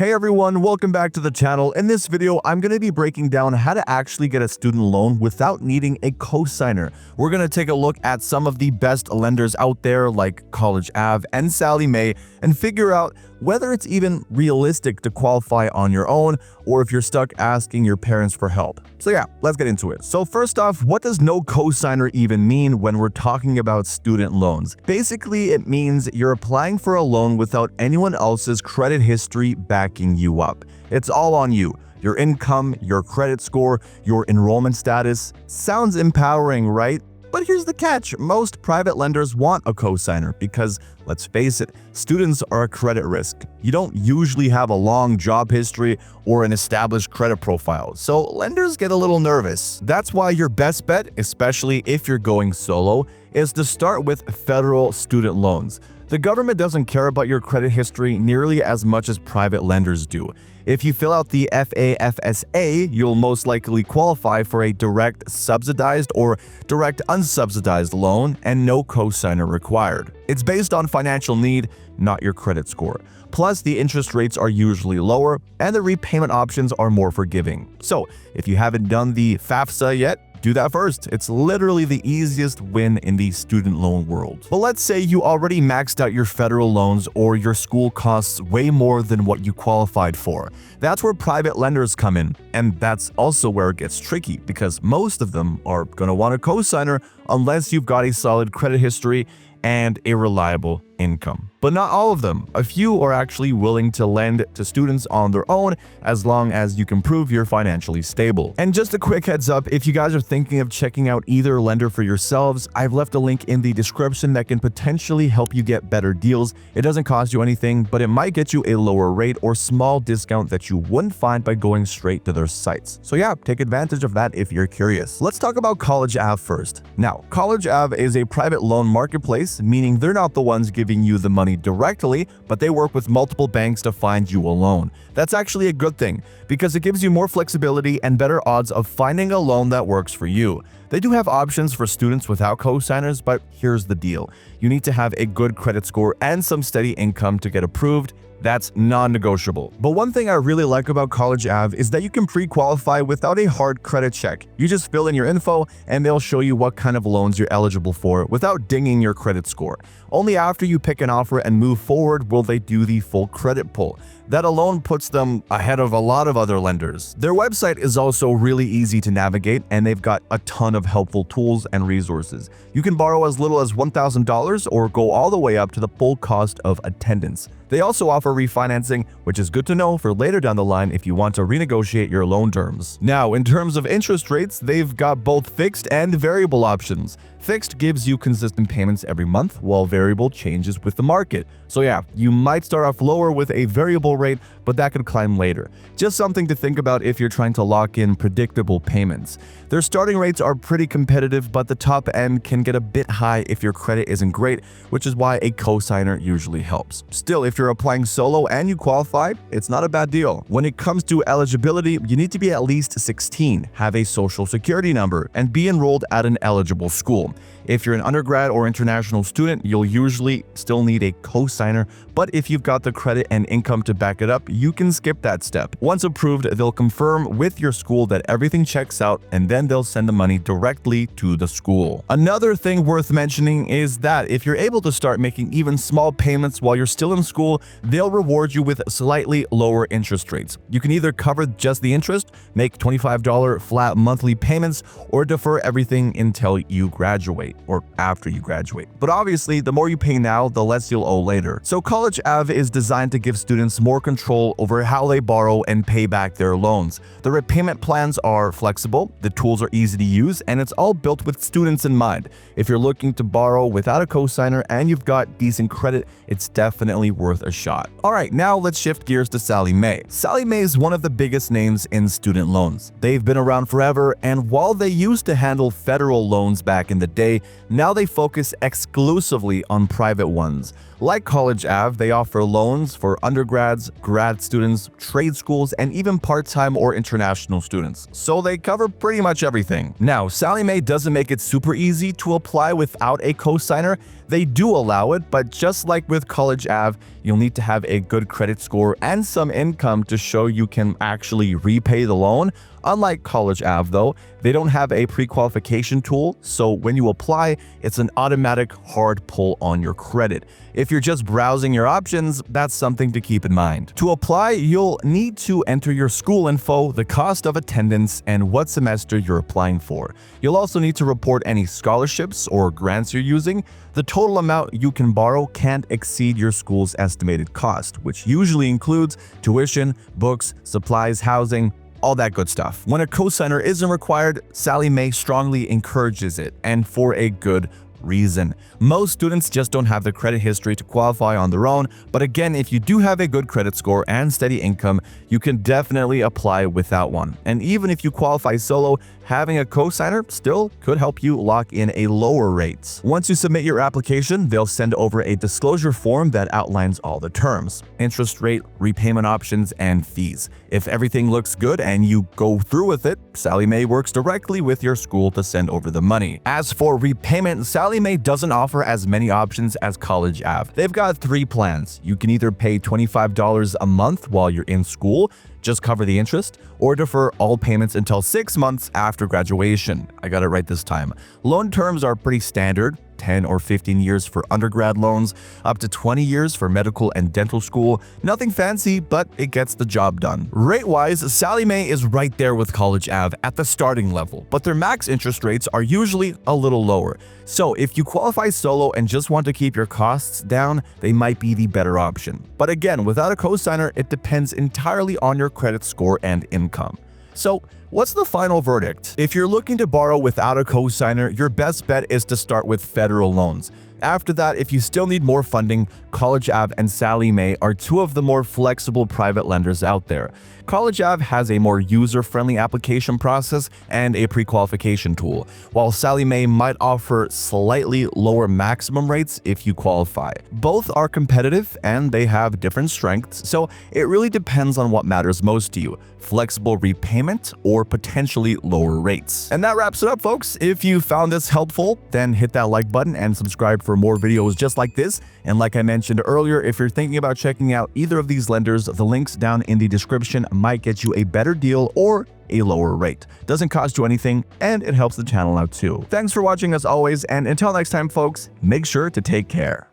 Hey everyone, welcome back to the channel. In this video, I'm going to be breaking down how to actually get a student loan without needing a cosigner. We're going to take a look at some of the best lenders out there like College Ave and Sallie Mae and figure out whether it's even realistic to qualify on your own or if you're stuck asking your parents for help. So yeah, let's get into it. So first off, what does no cosigner even mean when we're talking about student loans? Basically, it means you're applying for a loan without anyone else's credit history backing you up. It's all on you. Your income, your credit score, your enrollment status. Sounds empowering, right? But here's the catch. Most private lenders want a cosigner because, let's face it, students are a credit risk. You don't usually have a long job history or an established credit profile, so lenders get a little nervous. That's why your best bet, especially if you're going solo, is to start with federal student loans. The government doesn't care about your credit history nearly as much as private lenders do. If you fill out the FAFSA, you'll most likely qualify for a direct subsidized or direct unsubsidized loan and no cosigner required. It's based on financial need, not your credit score. Plus, the interest rates are usually lower and the repayment options are more forgiving. So, if you haven't done the FAFSA yet, do that first. It's literally the easiest win in the student loan world. But let's say you already maxed out your federal loans or your school costs way more than what you qualified for. That's where private lenders come in, and that's also where it gets tricky because most of them are going to want a cosigner unless you've got a solid credit history and a reliable income. But not all of them. A few are actually willing to lend to students on their own as long as you can prove you're financially stable. And just a quick heads up, if you guys are thinking of checking out either lender for yourselves, I've left a link in the description that can potentially help you get better deals. It doesn't cost you anything, but it might get you a lower rate or small discount that you wouldn't find by going straight to their sites. So yeah, take advantage of that if you're curious. Let's talk about College Ave first. Now, College Ave is a private loan marketplace, meaning they're not the ones giving you the money directly, but they work with multiple banks to find you a loan. That's actually a good thing because it gives you more flexibility and better odds of finding a loan that works for you. They do have options for students without cosigners, but here's the deal. You need to have a good credit score and some steady income to get approved. That's non-negotiable. But one thing I really like about College Ave is that you can pre-qualify without a hard credit check. You just fill in your info and they'll show you what kind of loans you're eligible for without dinging your credit score. Only after you pick an offer and move forward will they do the full credit pull. That alone puts them ahead of a lot of other lenders. Their website is also really easy to navigate and they've got a ton of helpful tools and resources. You can borrow as little as $1,000 or go all the way up to the full cost of attendance. They also offer refinancing, which is good to know for later down the line if you want to renegotiate your loan terms. Now, in terms of interest rates, they've got both fixed and variable options. Fixed gives you consistent payments every month, while variable changes with the market. So yeah, you might start off lower with a variable rate, but that could climb later. Just something to think about if you're trying to lock in predictable payments. Their starting rates are pretty competitive, but the top end can get a bit high if your credit isn't great, which is why a cosigner usually helps. Still, if you're applying solo and you qualify, it's not a bad deal. When it comes to eligibility, you need to be at least 16, have a social security number, and be enrolled at an eligible school. If you're an undergrad or international student, you'll usually still need a cosigner, but if you've got the credit and income to back it up, you can skip that step. Once approved, they'll confirm with your school that everything checks out, and then they'll send the money directly to the school. Another thing worth mentioning is that if you're able to start making even small payments while you're still in school, they'll reward you with slightly lower interest rates. You can either cover just the interest, make $25 flat monthly payments, or defer everything until you graduate or after you graduate. But obviously, the more you pay now, the less you'll owe later. So College Ave is designed to give students more control over how they borrow and pay back their loans. The repayment plans are flexible, the tools are easy to use, and it's all built with students in mind. If you're looking to borrow without a cosigner and you've got decent credit, it's definitely worth a shot. Alright, now let's shift gears to Sallie Mae. Sallie Mae is one of the biggest names in student loans. They've been around forever, and while they used to handle federal loans back in the day, now they focus exclusively on private ones. Like College Ave, they offer loans for undergrads, grad students, trade schools, and even part-time or international students. So they cover pretty much everything. Now, Sallie Mae doesn't make it super easy to apply without a cosigner. They do allow it, but just like with College Ave, you'll need to have a good credit score and some income to show you can actually repay the loan. Unlike College Ave though, they don't have a pre-qualification tool, so when you apply, it's an automatic hard pull on your credit. If you're just browsing your options, that's something to keep in mind. To apply, you'll need to enter your school info, the cost of attendance, and what semester you're applying for. You'll also need to report any scholarships or grants you're using. The total amount you can borrow can't exceed your school's estimated cost, which usually includes tuition, books, supplies, housing, all that good stuff. When a cosigner isn't required, Sallie Mae strongly encourages it, and for a good reason. Most students just don't have the credit history to qualify on their own, but again, if you do have a good credit score and steady income, you can definitely apply without one. And even if you qualify solo, having a cosigner still could help you lock in a lower rate. Once you submit your application, they'll send over a disclosure form that outlines all the terms, interest rate, repayment options, and fees. If everything looks good and you go through with it, Sallie Mae works directly with your school to send over the money. As for repayment, Sallie Mae doesn't offer as many options as College Ave. They've got 3 plans. You can either pay $25 a month while you're in school, just cover the interest, or defer all payments until 6 months after graduation. I got it right this time. Loan terms are pretty standard. 10 or 15 years for undergrad loans, up to 20 years for medical and dental school. Nothing fancy, but it gets the job done. Rate-wise, Sallie Mae is right there with College Ave at the starting level, but their max interest rates are usually a little lower. So if you qualify solo and just want to keep your costs down, they might be the better option. But again, without a cosigner, it depends entirely on your credit score and income. So, what's the final verdict? If you're looking to borrow without a cosigner, your best bet is to start with federal loans. After that, if you still need more funding, College Ave and Sallie Mae are 2 of the more flexible private lenders out there. College Ave has a more user-friendly application process and a pre-qualification tool, while Sallie Mae might offer slightly lower maximum rates if you qualify. Both are competitive and they have different strengths, so it really depends on what matters most to you: flexible repayment or potentially lower rates. And that wraps it up, folks. If you found this helpful, then hit that like button and subscribe for more videos just like this. And like I mentioned earlier, if you're thinking about checking out either of these lenders, the links down in the description might get you a better deal or a lower rate. Doesn't cost you anything, and it helps the channel out too. Thanks for watching as always, and until next time, folks, make sure to take care.